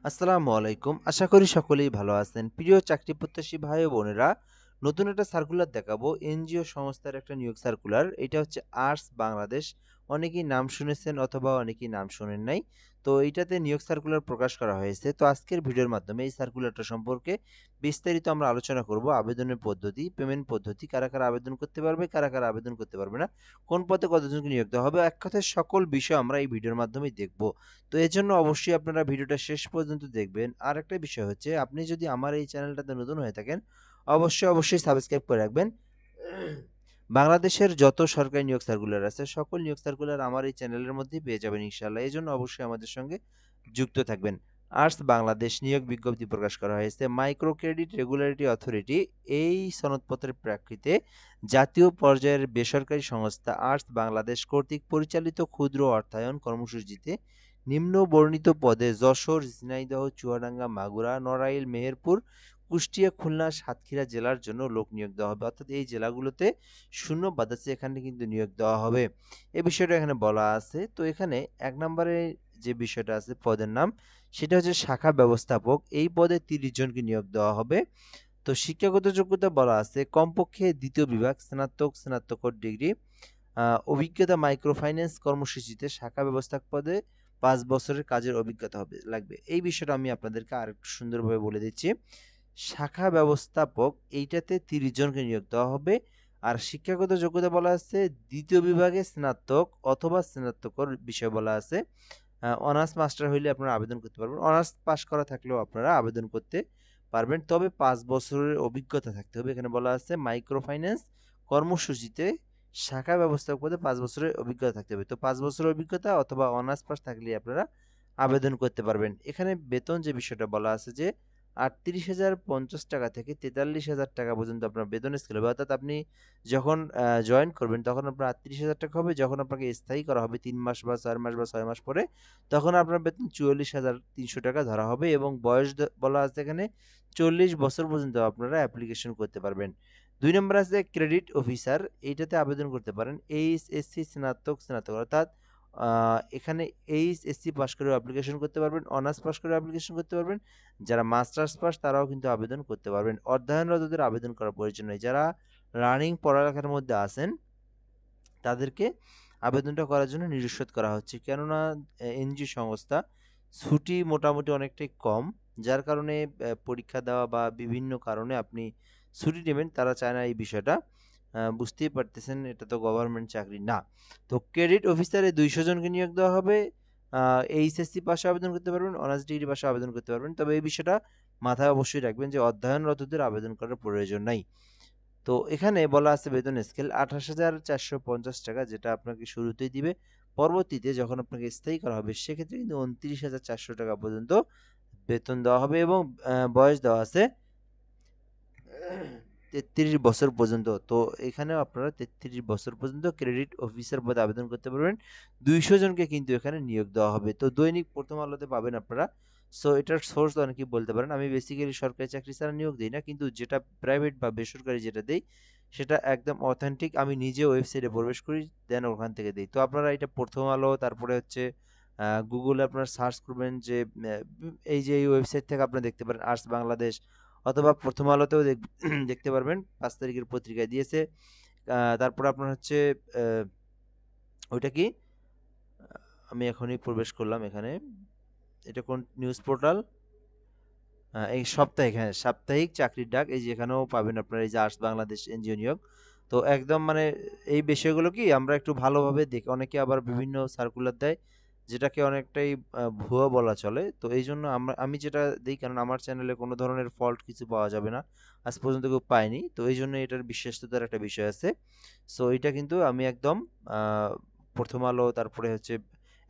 আসসালামু আলাইকুম। আশা করি সকলেই ভালো আছেন। প্রিয় চাকরি প্রত্যাশী ভাই ও বোনেরা, নতুন একটা সার্কুলার দেখাবো। এনজিও সংস্থার একটা নিয়োগ সার্কুলার। এটা হচ্ছে আর্টস বাংলাদেশ। অনেকেই নাম শুনেছেন অথবা অনেকেই নাম শোনেন নাই। তো এইটাতে নিয়োগ সার্কুলার প্রকাশ করা হয়েছে। তো আজকের ভিডিওর মাধ্যমে এই সার্কুলারটা সম্পর্কে বিস্তারিত আমরা আলোচনা করব। আবেদনের পদ্ধতি, পেমেন্ট পদ্ধতি, কারা আবেদন করতে পারবে, কারা আবেদন করতে পারবে না, কোন পদে কতজনকে নিয়োগ দেওয়া হবে। এক কথায় সকল বিষয় আমরা এই ভিডিওর মাধ্যমেই দেখব। তো এজন্য অবশ্যই আপনারা ভিডিওটা শেষ পর্যন্ত দেখবেন। আর একটা বিষয় হচ্ছে, আপনি যদি আমার এই চ্যানেলটাতে নতুন হয়ে থাকেন, অবশ্যই সাবস্ক্রাইব করে রাখবেন। বাংলাদেশের যত সরকারি নিয়োগ সার্কুলার আছে, সকল নিয়োগ সার্কুলার আমার এই চ্যানেলের মধ্যেই পেয়ে যাবেন ইনশাআল্লাহ। এজন্য অবশ্যই আমাদের সঙ্গে যুক্ত থাকবেন। আর্টস বাংলাদেশ নিয়োগ বিজ্ঞপ্তি প্রকাশ করা হয়েছে। মাইক্রো ক্রেডিট রেগুলেটরি অথরিটি এই সনদপত্রের প্রেক্ষিতে জাতীয় পর্যায়ের বেসরকারি সংস্থা আর্টস বাংলাদেশ কর্তৃক পরিচালিত ক্ষুদ্র অর্থায়ন কর্মসূচিতে নিম্ন বর্ণিত পদে যশোর, ঝিনাইদহ, চুয়াডাঙ্গা, মাগুরা, নড়াইল, মেহেরপুর, কুষ্টিয়া, খুলনা, সাতক্ষীরা জেলার জন্য লোক নিয়োগ দেওয়া হবে। অর্থাৎ এই জেলাগুলোতে শূন্য বাদ আছে, এখানে কিন্তু নিয়োগ দেওয়া হবে। এই বিষয়টা এখানে বলা আছে। তো এখানে ১ নম্বরে যে বিষয়টা আছে পদের নাম, সেটা হচ্ছে শাখা ব্যবস্থাপক। এই পদে ৩০ জনকে নিয়োগ দেওয়া হবে। তো শিক্ষাগত যোগ্যতা বলা আছে কমপক্ষে ২য় বিভাগ, স্নাতকোত্তর ডিগ্রি, অভিজ্ঞতা মাইক্রো ফাইন্যান্স কর্মসূচিতে শাখা ব্যবস্থাপক পদে ৫ বছরের কাজের অভিজ্ঞতা লাগবে। এই বিষয়টা আমি আপনাদেরকে আরেকটু সুন্দরভাবে বলে দিচ্ছি। শাখা ব্যবস্থাপক এইটাতে ৩০ জনকে নিয়োগ দেওয়া হবে। আর শিক্ষাগত যোগ্যতা বলা আছে ২য় বিভাগে স্নাতক অথবা স্নাতকোত্তর বিষয় বলা আছে। অনার্স মাস্টার হইলে আপনারা আবেদন করতে পারবেন। অনার্স পাস করা থাকলেও আপনারা আবেদন করতে পারবেন। তবে ৫ বছরের অভিজ্ঞতা থাকতে হবে। এখানে বলা আছে মাইক্রো ফাইন্যান্স কর্মসূচিতে শাখা ব্যবস্থাপক পদে ৫ বছরের অভিজ্ঞতা থাকতে হবে। তো ৫ বছরের অভিজ্ঞতা অথবা অনার্স পাস থাকলেই আপনারা আবেদন করতে পারবেন। এখানে বেতন যে বিষয়টা বলা আছে যে ৩৮,০৫০ টাকা থেকে ৪৩,০০০ টাকা পর্যন্ত আপনার বেতন স্কেল হবে। অর্থাৎ আপনি যখন জয়েন করবেন তখন আপনার ৩৮,০০০ টাকা হবে। যখন আপনাকে স্থায়ী করা হবে ৩ মাস বা ৪ মাস বা ৬ মাস পরে, তখন আপনার বেতন ৪৪,৩০০ টাকা ধরা হবে এবং বয়স বলা আছে এখানে ৪০ বছর পর্যন্ত আপনারা অ্যাপ্লিকেশন করতে পারবেন। ২ নম্বর আছে ক্রেডিট অফিসার। এইটাতে আবেদন করতে পারেন এইচএসসি স্নাতক অর্থাৎ এখানে এইচএসসি পাস করেও অ্যাপ্লিকেশন করতে পারবেন, অনার্স পাস করেও অ্যাপ্লিকেশন করতে পারবেন। যারা মাস্টার্স পাস তারাও কিন্তু আবেদন করতে পারবেন। অধ্যয়নরতদের আবেদন করার প্রয়োজন নেই। যারা রানিং পড়ালেখার মধ্যে আছেন তাদেরকে আবেদনটা করার জন্য নিরুৎসাহিত করা হচ্ছে। কেননা এনজিও সংস্থা ছুটি মোটামুটি অনেকটাই কম। যার কারণে পরীক্ষা দেওয়া বা বিভিন্ন কারণে আপনি ছুটি নেবেন, তারা চায় না এই বিষয়টা। বুঝতেই পারতেছেন এটা তো গভর্নমেন্ট চাকরি না। তো ক্রেডিট অফিসারে ২০০ জনকে নিয়োগ দেওয়া হবে। এইচএসসি পাশে আবেদন করতে পারবেন, অনার্স ডিগ্রি পাশে আবেদন করতে পারবেন। তবে এই বিষয়টা মাথায় অবশ্যই রাখবেন যে অধ্যয়নরতদের আবেদন করার প্রয়োজন নাই। তো এখানে বলা আছে বেতন স্কেল ২৮,৪৫০ টাকা, যেটা আপনাকে শুরুতেই দিবে। পরবর্তীতে যখন আপনাকে স্থায়ী করা হবে সেক্ষেত্রে কিন্তু ২৯,৪০০ টাকা পর্যন্ত বেতন দেওয়া হবে এবং বয়স দেওয়া আছে ৩৩ বছর পর্যন্ত। তো এখানেও আপনারা ৩৩ বছর পর্যন্ত ক্রেডিট অফিসার পদে আবেদন করতে পারবেন। ২০০ জনকে কিন্তু এখানে নিয়োগ দেওয়া হবে। তো দৈনিক প্রথম আলোতে পাবেন আপনারা। সো এটার সোর্স অনেকেই বলতে পারেন। আমি বেসিক্যালি সরকারি চাকরি ছাড়া নিয়োগ দেই না। কিন্তু যেটা প্রাইভেট বা বেসরকারি যেটা দেই, সেটা একদম অথেন্টিক। আমি নিজে ওয়েবসাইটে প্রবেশ করি, দেন ওখান থেকে দেই। তো আপনারা এটা প্রথম আলো, তারপরে হচ্ছে গুগলে আপনারা সার্চ করবেন যে এই যে এই ওয়েবসাইট থেকে আপনারা দেখতে পারেন আর্টস বাংলাদেশ, অথবা প্রথম আলোতেও দেখতে পারবেন। ৫ তারিখের পত্রিকায় দিয়েছে। তারপর আপনার হচ্ছে ওইটা কি? আমি এখনই প্রবেশ করলাম এখানে। এটা কোন নিউজ পোর্টাল? এই সাপ্তাহিক, হ্যাঁ, সাপ্তাহিক চাকরির ডাক। এই যে এখানেও পাবেন আপনারা এই যে আর্টস বাংলাদেশ এনজিও নিয়োগ। তো একদম মানে এই বিষয়গুলো কি আমরা একটু ভালোভাবে দেখি। অনেকে আবার বিভিন্ন সার্কুলার দেয়, যেটাকে অনেকটাই ভুয়া বলা চলে। তো এইজন্য আমি যেটা দেই, কারণ আমার চ্যানেলে কোনো ধরনের ফল্ট কিছু পাওয়া যাবে না। আজ পর্যন্ত কেউ পায়নি। তো এইজন্য এটার বিশ্বস্ততার একটা বিষয় আছে। সো এটা কিন্তু আমি একদম আ প্রথম আলো, তারপরে হচ্ছে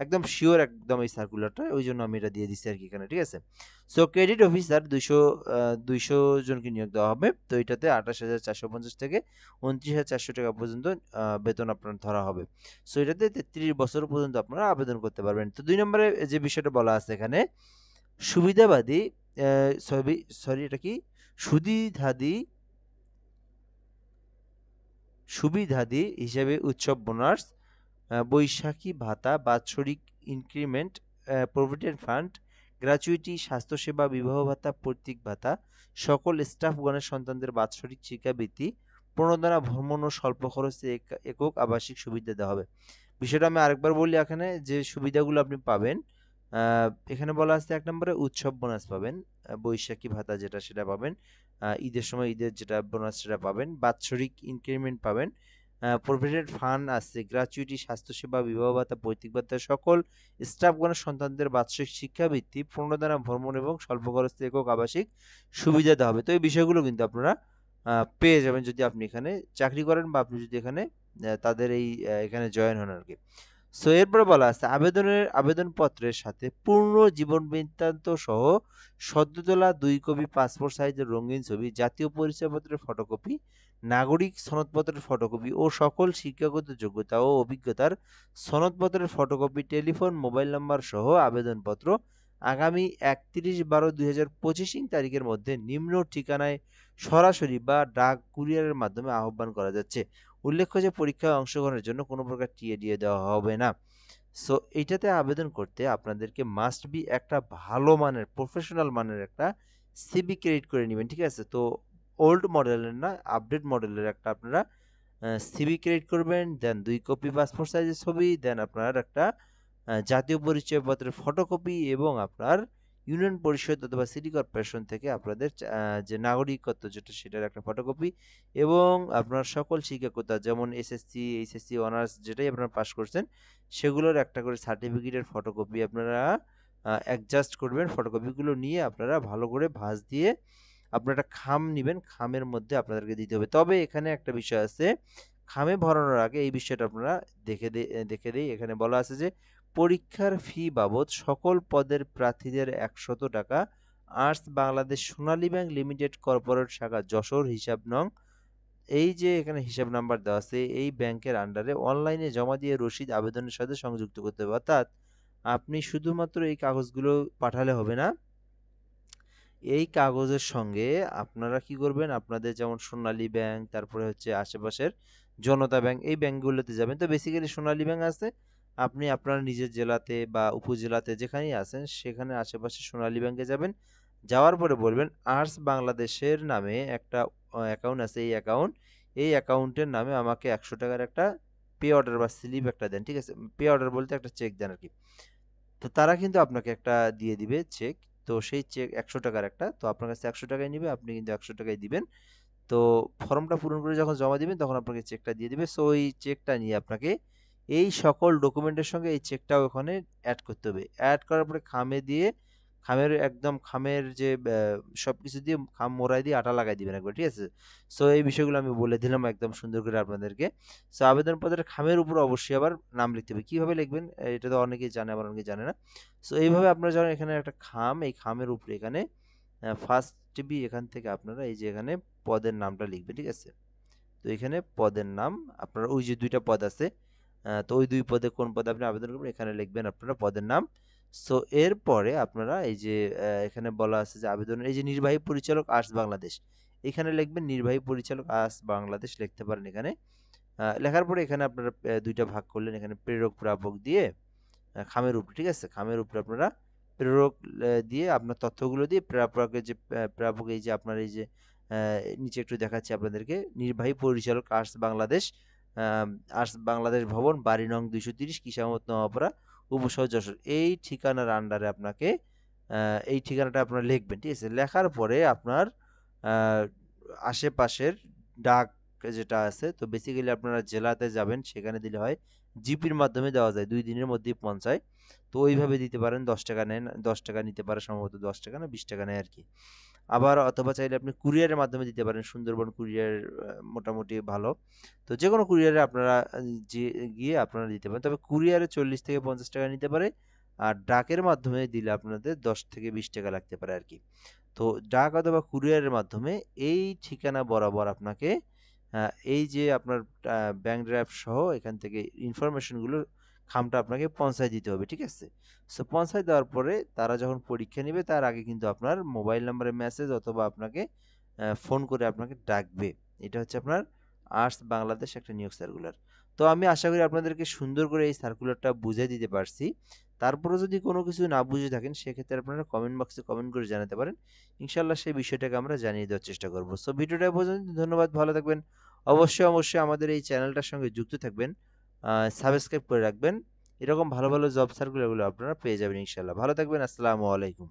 একদম সিওর একদম এই সার্কুলারটা। ওইজন্য আমি এটা দিয়ে দিছি আরকি এখানে। ঠিক আছে? সো ক্রেডিট অফিসার ২০০ জনকে নিয়োগ দেওয়া হবে। তো এটাতে ২৮,৪৫০ থেকে ২৯,৪০০ টাকা পর্যন্ত বেতন আপনার ধরা হবে। সো এটাতে ৩৩ বছর পর্যন্ত আপনারা আবেদন করতে পারবেন। তো ২ নম্বরে যে বিষয়টা বলা আছে এখানে, সুবিধাবাদী অ্যা সবি সরি এটা কি? সুবিধাদি সুবিধাদি হিসেবে উৎসব বোনাস, বৈশাখী ভাতা, বাৎসরিক ইনক্রিমেন্ট, প্রভিডেন্ট ফান্ড, গ্র্যাচুইটি, স্বাস্থ্যসেবা, বিবাহ ভাতা, পৈতৃক ভাতা, সকল স্টাফগণের সন্তানদের বাৎসরিক শিক্ষাবৃত্তি, প্রণোদনা, ভ্রমণ ও স্বল্প খরচে একক আবাসিক সুবিধা দেওয়া হবে। বিষয়টা আমি আরেকবার বলি, এখানে যে সুবিধাগুলো আপনি পাবেন, এখানে বলা আছে ১ নম্বরে উৎসব বোনাস পাবেন, বৈশাখী ভাতা যেটা সেটা পাবেন, ঈদের সময় ঈদের যেটা বোনাস সেটা পাবেন, বাৎসরিক ইনক্রিমেন্ট পাবেন, প্রভিডেন্ট ফান্ড আছে, গ্র্যাচুইটি, স্বাস্থ্যসেবা, বিবাহ ভাতা, পৈতৃক ভাতা, সকল স্টাফগণের সন্তানদের বাৎসরিক শিক্ষাবৃত্তি, প্রণোদনা, ভ্রমণ এবং স্বল্প খরচে একক আবাসিক সুবিধা দেওয়া হবে। তো এই বিষয়গুলো কিন্তু আপনারা পেয়ে যাবেন যদি আপনি এখানে চাকরি করেন বা আপনি যদি এখানে তাদের এই এখানে জয়েন হন আরকি। সো এরপরে বলা আছে আবেদনপত্রের সাথে পূর্ণ জীবন বৃত্তান্ত সহ সদ্য তোলা ২ কপি পাসপোর্ট সাইজের রঙিন ছবি, জাতীয় পরিচয়পত্রের ফটোকপি, নাগরিক সনদপত্রের ফটোকপি ও সকল শিক্ষাগত যোগ্যতা ও অভিজ্ঞতার সনদপত্রের ফটোকপি, টেলিফোন, মোবাইল নাম্বার সহ আবেদনপত্র আগামী ৩১/১২/২০২৫ তারিখের মধ্যে নিম্ন ঠিকানায় সরাসরি বা ডাক কুরিয়ারের মাধ্যমে আহ্বান করা যাচ্ছে। উল্লেখ্য যে পরীক্ষায় অংশগ্রহণের জন্য কোনো প্রকার টিএ দেওয়া হবে না। সো এইটাতে আবেদন করতে আপনাদেরকে মাস্ট বি একটা ভালো মানের প্রফেশনাল মানের একটা সিভি ক্রিয়েট করে নেবেন, ঠিক আছে? তো ওল্ড মডেলের না, আপডেট মডেলের একটা আপনারা সিভি ক্রিয়েট করবেন, দেন ২ কপি পাসপোর্ট সাইজের ছবি, দেন আপনার একটা জাতীয় পরিচয়পত্রের ফটোকপি এবং আপনার ইউনিয়ন পরিষদ অথবা সিটি কর্পোরেশন থেকে আপনাদের যে নাগরিকত্ব যেটা সেটার একটা ফটোকপি এবং আপনার সকল শিক্ষকতা যেমন এসএসসি, এইচএসসি, অনার্স যেটাই আপনারা পাস করছেন সেগুলোর একটা করে সার্টিফিকেটের ফটোকপি আপনারা অ্যাডজাস্ট করবেন। ফটোকপিগুলো নিয়ে আপনারা ভালো করে ভাঁজ দিয়ে আপনারা একটা খাম নিবেন, খামের মধ্যে আপনাদেরকে দিতে হবে। তবে এখানে একটা বিষয় আছে, খামে ভরানোর আগে এই বিষয়টা আপনারা দেখে দেই। এখানে বলা আছে যে পরীক্ষার ফি বাবদ সকল পদের প্রার্থীদের ৳১০০, আর্টস বাংলাদেশ সোনালী ব্যাংক লিমিটেড কর্পোরেট শাখা যশোর, হিসাব নং, এই যে এখানে হিসাব নাম্বার দেওয়া আছে, এই ব্যাংকের আন্ডারে অনলাইনে জমা দিয়ে রসিদ আবেদনের সাথে সংযুক্ত করতে হবে। অর্থাৎ আপনি শুধুমাত্র এই কাগজগুলো পাঠালে হবে না, এই কাগজের সঙ্গে আপনারা কি করবেন, আপনাদের যেমন সোনালী ব্যাংক, তারপরে হচ্ছে আশেপাশের জনতা ব্যাংক, এই ব্যাংকগুলোতে যাবেন। তো বেসিক্যালি সোনালী ব্যাংক আছে, আপনি আপনার নিজের জেলাতে বা উপজেলাতে যেখানেই আছেন সেখানে আশেপাশে সোনালী ব্যাংকে যাবেন। যাওয়ার পরে বলবেন আর্টস বাংলাদেশের নামে একটা অ্যাকাউন্ট আছে, এই অ্যাকাউন্টের নামে আমাকে ৳১০০ একটা পে অর্ডার বা স্লিপ একটা দেন, ঠিক আছে? পে অর্ডার বলতে একটা চেক দেন আরকি। তো তারা কিন্তু আপনাকে একটা দিয়ে দিবে চেক। তো সেই চেক ৳১০০ একটা। তো আপনার কাছে ৳১০০ নিবে, আপনি কিন্তু ৳১০০ দিবেন। তো ফর্মটা পূরণ করে যখন জমা দিবেন তখন আপনাকে চেকটা দিয়ে দিবে। সো এই চেকটা নিয়ে আপনাকে এই সকল ডকুমেন্টের সঙ্গে এই চেকটাও ওখানে এড করতে হবে। এড করার পরে খামে দিয়ে খামের একদম খামের যে সবকিছু দিয়ে খাম মোড়ায় দিয়ে আটা লাগায় দিবেন একবার, ঠিক আছে? সো এই বিষয়গুলো আমি বলে দিলাম একদম সুন্দর করে আপনাদেরকে। সো আবেদনপত্রের খামের উপর অবশ্যই আবার নাম লিখতে হবে। কিভাবে লিখবেন? এটা তো অনেকেই জানে আবার অনেকেই জানে না। সো এইভাবে আপনারা যখন এখানে একটা খাম, এই খামের উপরে এখানে ফার্স্ট বি এখান থেকে আপনারা এই যে এখানে পদের নামটা লিখবেন, ঠিক আছে? তো এখানে পদের নাম আপনার ওই যে ২ টা পদ আছে, তো ওই ২ পদে কোন পদে আপনি আবেদন করবেন এখানে লিখবেন আপনারা পদের নাম। সো এরপরে আপনারা এই যে এখানে বলা আছে যে আবেদনের এই যে নির্বাহী পরিচালক আর্টস বাংলাদেশ, এখানে লিখবেন নির্বাহী পরিচালক আর্টস বাংলাদেশ লিখতে পারেন এখানে। লেখার পরে এখানে আপনারা ২ টা ভাগ করলেন, এখানে প্রেরক প্রাপক দিয়ে খামের উপরে, ঠিক আছে? খামের উপরে আপনারা প্রেরক দিয়ে আপনার তথ্যগুলো দিয়ে প্রাপকের যে প্রাপক এই যে আপনার এই যে আ নিচে একটু দেখাচ্ছি আপনাদেরকে, নির্বাহী পরিচালক আম আর্টস বাংলাদেশ ভবন, বাড়ি নং ২৩০, কিসামত নওয়াপাড়া, উপশহর, যশোর। এই ঠিকানার আন্ডারে আপনাকে আ এই ঠিকানাটা আপনারা লিখবেন, ঠিক আছে? লেখার পরে আপনার আ আশেপাশের ডাক যেটা আছে, তো বেসিক্যালি আপনারা জেলাতে যাবেন, সেখানে দিলে হয়। জিপির মাধ্যমে দেওয়া যায়, ২ দিনের মধ্যেই পৌঁছায়। তো ওইভাবে দিতে পারেন, ৳১০ নেন, ৳১০ নিতে পারে সম্ভবত, ৳১০ না ৳২০ নেয় আরকি। আবার অথবা চাইলে আপনি কুরিয়ারের মাধ্যমে দিতে পারেন। সুন্দরবন কুরিয়ার মোটামুটি ভালো। তো যেকোনো কুরিয়ারে আপনারা যে গিয়ে আপনারা দিতে পারেন। তবে কুরিয়ারে ৳৪০ থেকে ৳৫০ নিতে পারে। আর ডাকের মাধ্যমে দিলে আপনাদের ৳১০ থেকে ৳২০ লাগতে পারে আরকি। তো ডাক অথবা কুরিয়ারের মাধ্যমে এই ঠিকানা বরাবর আপনাকে আ এই যে আপনার ব্যাংক ড্রাফট সহ এখান থেকে ইনফরমেশনগুলো খামটা আপনাকে পৌঁছায় দিতে হবে, ঠিক আছে? সো পৌঁছায় দেওয়ার পরে তারা যখন পরীক্ষা নিবে তার আগে কিন্তু আপনার মোবাইল নাম্বারে মেসেজ অথবা আপনাকে ফোন করে আপনাকে ডাকবে। এটা হচ্ছে আপনার আর্টস বাংলাদেশ একটা নিয়োগ সার্কুলার। তো আমি আশা করি আপনাদেরকে সুন্দর করে এই সার্কুলারটা বুঝায় দিতে পারছি। তারপরেও যদি কোনো কিছু না বুঝে থাকেন সেক্ষেত্রে আপনারা কমেন্ট বক্সে কমেন্ট করে জানাতে পারেন। ইনশাআল্লাহ সেই বিষয়টাকে আমরা জানিয়ে দেওয়ার চেষ্টা করব। সো ভিডিওটা এ পর্যন্ত। ধন্যবাদ, ভালো থাকবেন। অবশ্যই আমাদের এই চ্যানেলটার সঙ্গে যুক্ত থাকবেন। সাবস্ক্রাইব করে রাখবেন। এরকম ভালো জব সার্কুলারগুলো আপনারা পেয়ে যাবেন ইনশাআল্লাহ। ভালো থাকবেন। আসসালামু আলাইকুম।